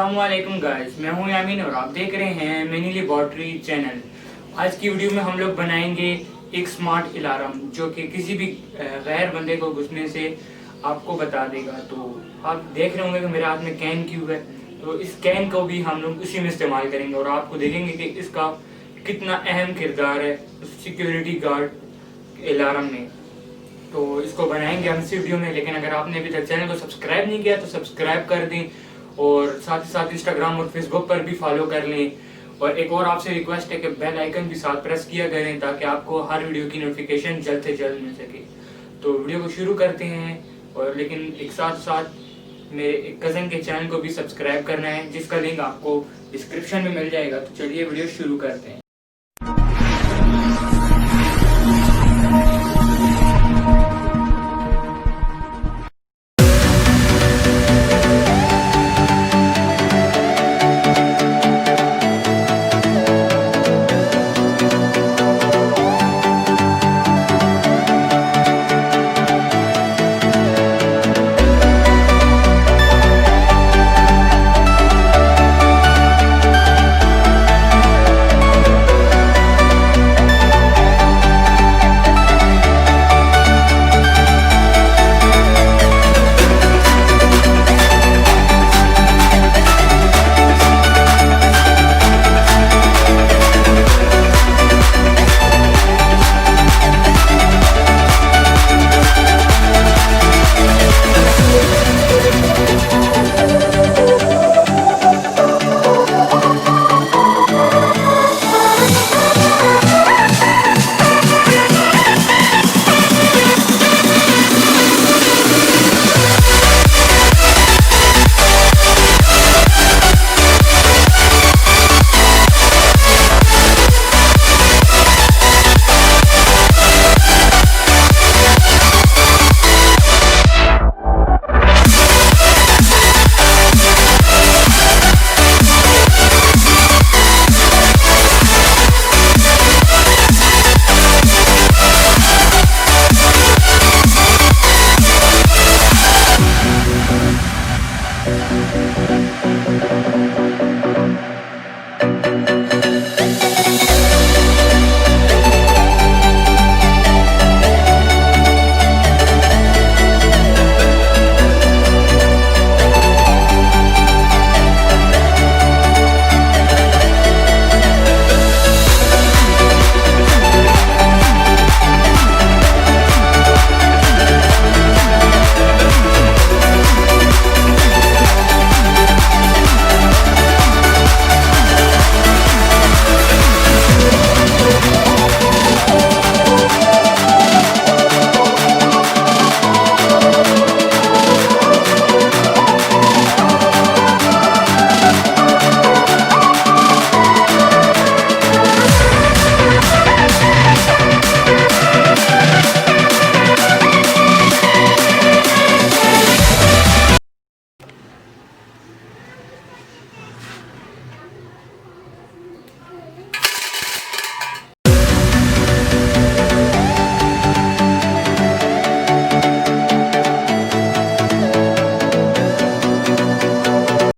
अस्सलामुअलैकुम गाइस, मैं हूं यामीन और आप देख रहे हैं मिनी लेबॉर्ट्री चैनल। आज की वीडियो में हम लोग बनाएंगे एक स्मार्ट अलार्म जो कि किसी भी गैर बंदे को घुसने से आपको बता देगा। तो आप देख रहे होंगे कि मेरे हाथ में कैन क्यूब है, तो इस कैन को भी हम लोग उसी में इस्तेमाल करेंगे और आपको देखेंगे कि इसका कितना अहम किरदार है सिक्योरिटी गार्ड अलार्म में। तो इसको बनाएंगे हम इसी वीडियो में। लेकिन अगर आपने अभी तक चैनल को सब्सक्राइब नहीं किया तो सब्सक्राइब कर दें और साथ ही साथ इंस्टाग्राम और फेसबुक पर भी फॉलो कर लें। और एक और आपसे रिक्वेस्ट है कि बेल आइकन भी साथ प्रेस किया करें ताकि आपको हर वीडियो की नोटिफिकेशन जल्द से जल्द मिल सके। तो वीडियो को शुरू करते हैं, और लेकिन एक साथ साथ मेरे एक कज़न के चैनल को भी सब्सक्राइब करना है जिसका लिंक आपको डिस्क्रिप्शन में मिल जाएगा। तो चलिए वीडियो शुरू करते हैं।